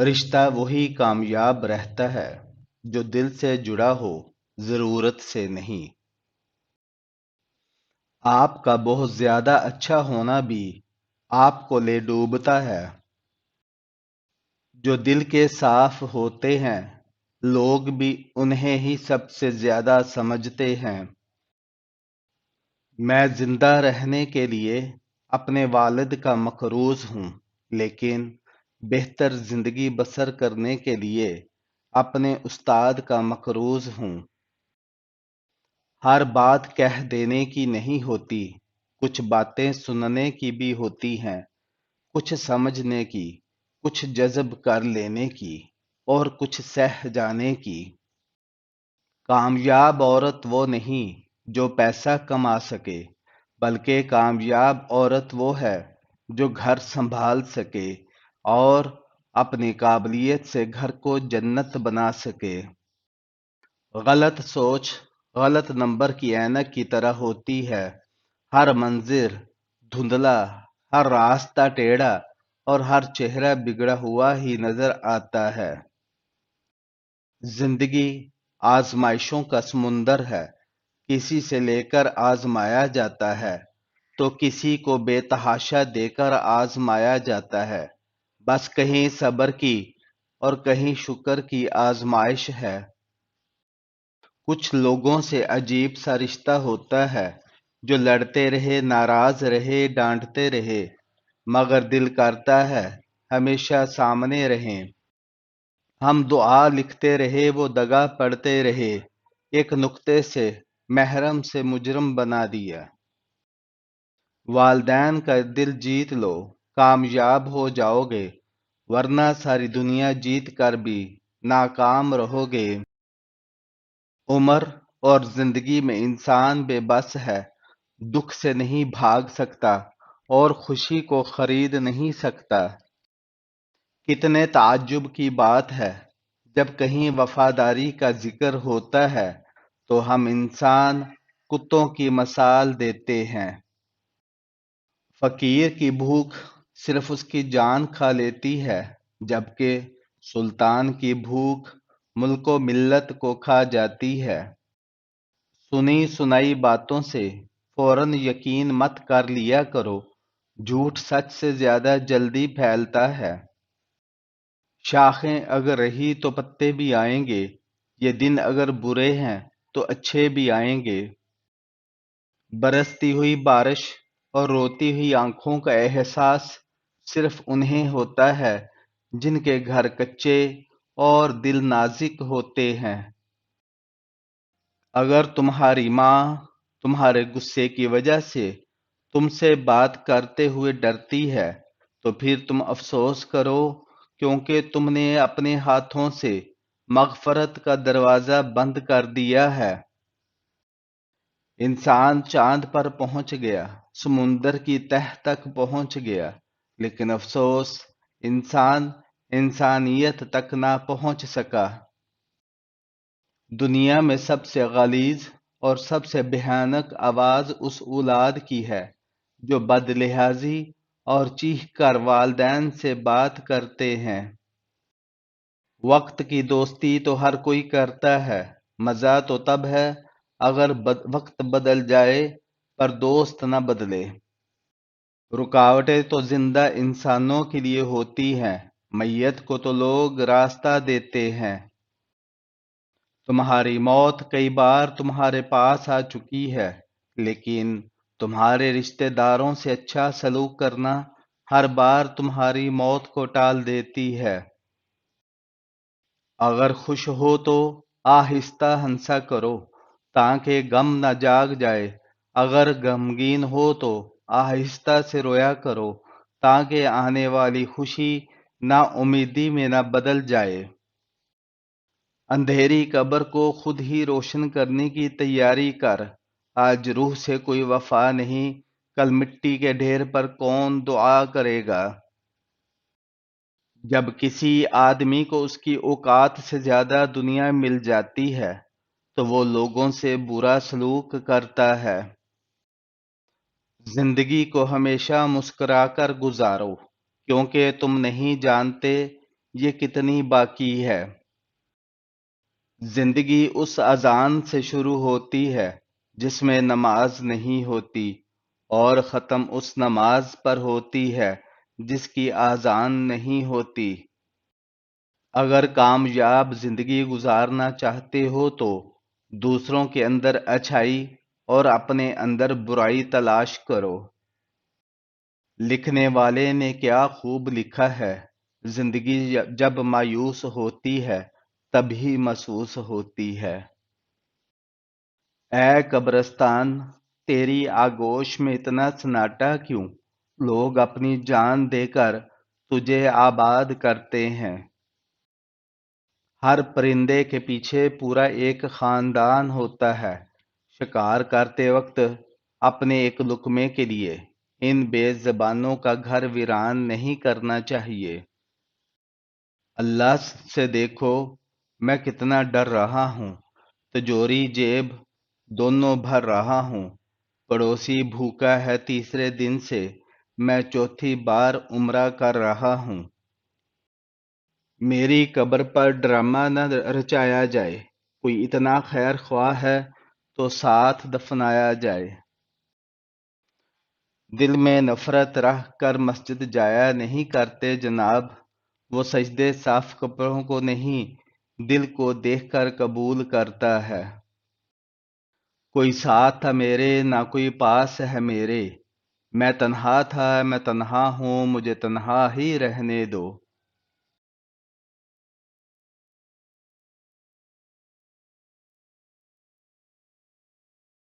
رشتہ وہی کامیاب رہتا ہے جو دل سے جڑا ہو، ضرورت سے نہیں۔ آپ کا بہت زیادہ اچھا ہونا بھی آپ کو لے ڈوبتا ہے۔ جو دل کے صاف ہوتے ہیں لوگ بھی انہیں ہی سب سے زیادہ سمجھتے ہیں۔ میں زندہ رہنے کے لیے اپنے والد کا مقروض ہوں، لیکن بہتر زندگی بسر کرنے کے لیے اپنے استاد کا مقروض ہوں۔ ہر بات کہہ دینے کی نہیں ہوتی، کچھ باتیں سننے کی بھی ہوتی ہیں، کچھ سمجھنے کی، کچھ جذب کر لینے کی، اور کچھ سہ جانے کی۔ کامیاب عورت وہ نہیں جو پیسہ کما سکے، بلکہ کامیاب عورت وہ ہے جو گھر سنبھال سکے اور اپنی قابلیت سے گھر کو جنت بنا سکے۔ غلط سوچ غلط نمبر کی اینک کی طرح ہوتی ہے، ہر منظر دھندلا، ہر راستہ ٹیڑھا اور ہر چہرہ بگڑا ہوا ہی نظر آتا ہے۔ زندگی آزمائشوں کا سمندر ہے، کسی سے لے کر آزمایا جاتا ہے تو کسی کو بے تحاشا دے کر آزمایا جاتا ہے۔ بس کہیں صبر کی اور کہیں شکر کی آزمائش ہے۔ کچھ لوگوں سے عجیب سا رشتہ ہوتا ہے جو لڑتے رہے، ناراض رہے، ڈانٹتے رہے، مگر دل کرتا ہے ہمیشہ سامنے رہیں۔ ہم دعا لکھتے رہے، وہ دگا پڑھتے رہے، ایک نقطے سے محرم سے مجرم بنا دیا۔ والدین کا دل جیت لو، کامیاب ہو جاؤ گے، ورنہ ساری دنیا جیت کر بھی ناکام رہو گے۔ عمر اور زندگی میں انسان بے بس ہے، دکھ سے نہیں بھاگ سکتا اور خوشی کو خرید نہیں سکتا۔ کتنے تعجب کی بات ہے، جب کہیں وفاداری کا ذکر ہوتا ہے تو ہم انسان کتوں کی مثال دیتے ہیں۔ فقیر کی بھوک صرف اس کی جان کھا لیتی ہے، جبکہ سلطان کی بھوک ملک و ملت کو کھا جاتی ہے۔ سنی سنائی باتوں سے فوراً یقین مت کر لیا کرو، جھوٹ سچ سے زیادہ جلدی پھیلتا ہے۔ شاخیں اگر رہی تو پتے بھی آئیں گے، یہ دن اگر برے ہیں تو اچھے بھی آئیں گے۔ برستی ہوئی بارش اور روتی ہوئی آنکھوں کا احساس صرف انہیں ہوتا ہے جن کے گھر کچے اور دل نازک ہوتے ہیں۔ اگر تمہاری ماں تمہارے غصے کی وجہ سے تم سے بات کرتے ہوئے ڈرتی ہے تو پھر تم افسوس کرو، کیونکہ تم نے اپنے ہاتھوں سے مغفرت کا دروازہ بند کر دیا ہے۔ انسان چاند پر پہنچ گیا، سمندر کی تہ تک پہنچ گیا، لیکن افسوس انسان انسانیت تک نہ پہنچ سکا۔ دنیا میں سب سے غلیظ اور سب سے بھیانک آواز اس اولاد کی ہے جو بد لحاظی اور چیخ کر والدین سے بات کرتے ہیں۔ وقت کی دوستی تو ہر کوئی کرتا ہے، مزہ تو تب ہے اگر وقت بدل جائے پر دوست نہ بدلے۔ رکاوٹیں تو زندہ انسانوں کے لیے ہوتی ہیں، میت کو تو لوگ راستہ دیتے ہیں۔ تمہاری موت کئی بار تمہارے پاس آ چکی ہے، لیکن تمہارے رشتہ داروں سے اچھا سلوک کرنا ہر بار تمہاری موت کو ٹال دیتی ہے۔ اگر خوش ہو تو آہستہ ہنسا کرو تاکہ غم نہ جاگ جائے، اگر غمگین ہو تو آہستہ سے رویا کرو تاکہ آنے والی خوشی نا امیدی میں نہ بدل جائے۔ اندھیری قبر کو خود ہی روشن کرنے کی تیاری کر، آج روح سے کوئی وفا نہیں، کل مٹی کے ڈھیر پر کون دعا کرے گا۔ جب کسی آدمی کو اس کی اوقات سے زیادہ دنیا مل جاتی ہے تو وہ لوگوں سے برا سلوک کرتا ہے۔ زندگی کو ہمیشہ مسکرا کر گزارو، کیونکہ تم نہیں جانتے یہ کتنی باقی ہے۔ زندگی اس اذان سے شروع ہوتی ہے جس میں نماز نہیں ہوتی، اور ختم اس نماز پر ہوتی ہے جس کی اذان نہیں ہوتی۔ اگر کامیاب زندگی گزارنا چاہتے ہو تو دوسروں کے اندر اچھائی اور اپنے اندر برائی تلاش کرو۔ لکھنے والے نے کیا خوب لکھا ہے، زندگی جب مایوس ہوتی ہے تبھی محسوس ہوتی ہے۔ اے قبرستان، تیری آگوش میں اتنا سناٹا کیوں؟ لوگ اپنی جان دے کر تجھے آباد کرتے ہیں۔ ہر پرندے کے پیچھے پورا ایک خاندان ہوتا ہے۔ شکار کرتے وقت اپنے ایک لقمے کے لیے ان بے زبانوں کا گھر ویران نہیں کرنا چاہیے۔ اللہ سے دیکھو میں کتنا ڈر رہا ہوں، تجوری جیب دونوں بھر رہا ہوں۔ پڑوسی بھوکا ہے تیسرے دن سے، میں چوتھی بار عمرہ کر رہا ہوں۔ میری قبر پر ڈرامہ نہ رچایا جائے، کوئی اتنا خیر خواہ ہے تو ساتھ دفنایا جائے۔ دل میں نفرت رکھ کر مسجد جایا نہیں کرتے جناب، وہ سجدے صاف کپڑوں کو نہیں دل کو دیکھ کر قبول کرتا ہے۔ کوئی ساتھ تھا میرے نہ کوئی پاس ہے میرے، میں تنہا تھا میں تنہا ہوں، مجھے تنہا ہی رہنے دو۔